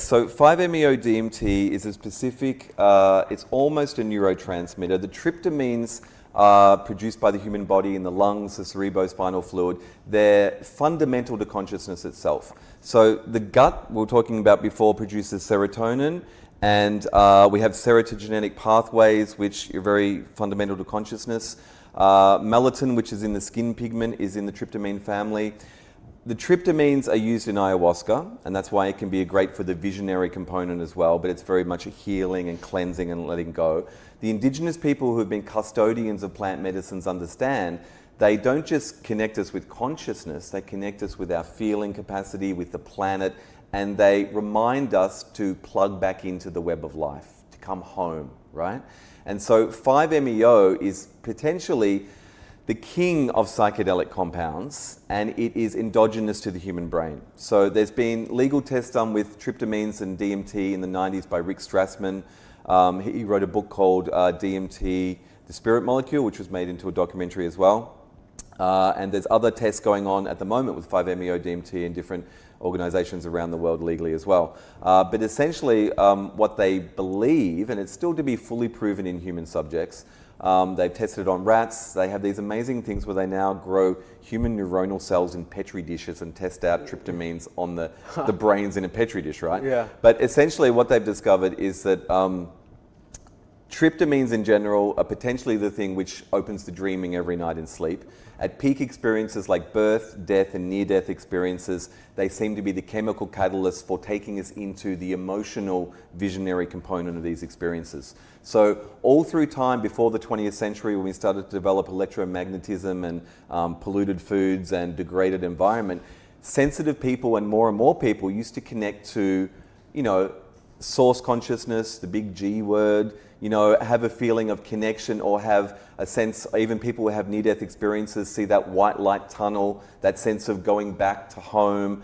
so 5-MeO-DMT is a specific, it's almost a neurotransmitter. The tryptamines are produced by the human body in the lungs, the cerebrospinal fluid. They're fundamental to consciousness itself. So the gut, we were talking about before, produces serotonin, and we have serotonergic pathways, which are very fundamental to consciousness. Melatonin, which is in the skin pigment, is in the tryptamine family. The tryptamines are used in ayahuasca, and that's why it can be great for the visionary component as well, but it's very much a healing and cleansing and letting go. The indigenous people who have been custodians of plant medicines understand they don't just connect us with consciousness, they connect us with our feeling capacity, with the planet, and they remind us to plug back into the web of life, to come home, right? And so 5-MeO is potentially the king of psychedelic compounds, and it is endogenous to the human brain. So there's been legal tests done with tryptamines and DMT in the 90s by Rak Razam. He wrote a book called DMT, The Spirit Molecule, which was made into a documentary as well. And there's other tests going on at the moment with 5-MeO-DMT in different organizations around the world legally as well. But essentially what they believe, and it's still to be fully proven in human subjects, they've tested it on rats. They have these amazing things where they now grow human neuronal cells in petri dishes and test out tryptamines on the brains in a petri dish, right? Yeah. But essentially what they've discovered is that tryptamines in general are potentially the thing which opens the dreaming every night in sleep. At peak experiences like birth, death, and near-death experiences, they seem to be the chemical catalyst for taking us into the emotional, visionary component of these experiences. So all through time before the 20th century, when we started to develop electromagnetism and polluted foods and degraded environment, sensitive people and more people used to connect to, you know, source consciousness, the big G word, you know, have a feeling of connection or have a sense, even people who have near-death experiences see that white light tunnel, that sense of going back to home.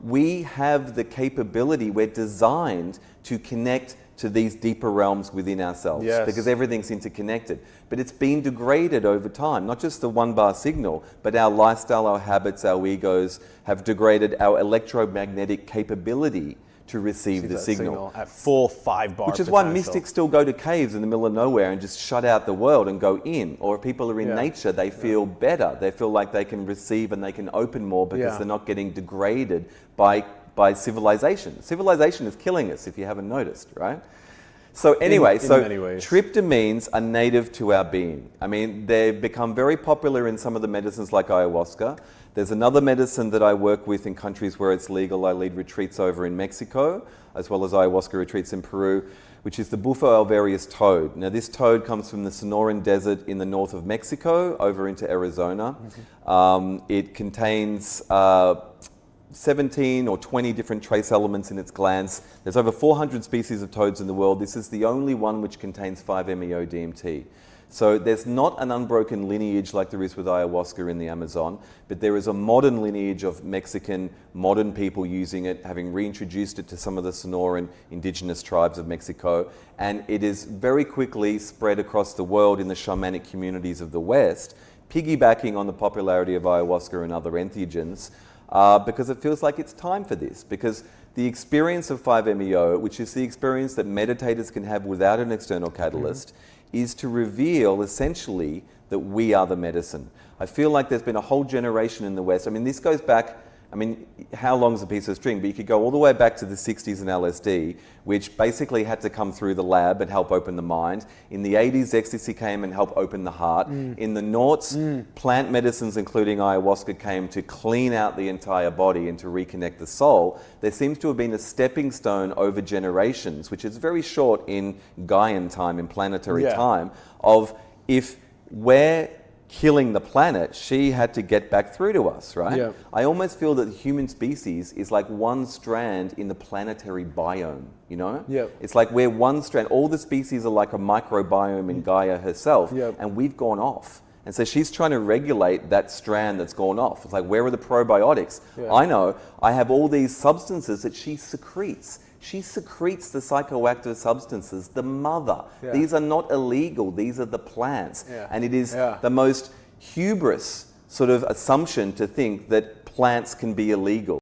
We have the capability, we're designed to connect to these deeper realms within ourselves, yes, because everything's interconnected. But it's been degraded over time, not just the one-bar signal, but our lifestyle, our habits, our egos have degraded our electromagnetic capability to receive the signal at full 5-bar Which is why mystics still go to caves in the middle of nowhere and just shut out the world and go in. Or if people are in nature, they feel better. They feel like they can receive and they can open more because they're not getting degraded by civilization. Civilization is killing us, if you haven't noticed, right? So anyway, in many ways, tryptamines are native to our being. I mean, they've become very popular in some of the medicines like ayahuasca. There's another medicine that I work with in countries where it's legal. I lead retreats over in Mexico, as well as ayahuasca retreats in Peru, which is the Bufo alvarius toad. Now, this toad comes from the Sonoran Desert in the north of Mexico over into Arizona. It contains 17 or 20 different trace elements in its glands. There's over 400 species of toads in the world. This is the only one which contains 5-MeO-DMT. So there's not an unbroken lineage like there is with ayahuasca in the Amazon, but there is a modern lineage of Mexican modern people using it, having reintroduced it to some of the Sonoran indigenous tribes of Mexico, and it is very quickly spread across the world in the shamanic communities of the West, piggybacking on the popularity of ayahuasca and other entheogens, because it feels like it's time for this, because the experience of 5-MeO, which is the experience that meditators can have without an external catalyst, is to reveal essentially that we are the medicine. I feel like there's been a whole generation in the West. I mean, this goes back, I mean, how long's a piece of string? But you could go all the way back to the 60s and LSD, which basically had to come through the lab and help open the mind. In the 80s, ecstasy came and helped open the heart. In the noughts, plant medicines, including ayahuasca, came to clean out the entire body and to reconnect the soul. There seems to have been a stepping stone over generations, which is very short in Gaian time, in planetary time, of if we're killing the planet, she had to get back through to us, right? Yeah. I almost feel that the human species is like one strand in the planetary biome, you know? Yeah. It's like we're one strand. All the species are like a microbiome in Gaia herself, and we've gone off. And so she's trying to regulate that strand that's gone off. It's like, where are the probiotics? I know I have all these substances that she secretes. She secretes the psychoactive substances, the mother. These are not illegal, these are the plants. And it is the most hubris sort of assumption to think that plants can be illegal.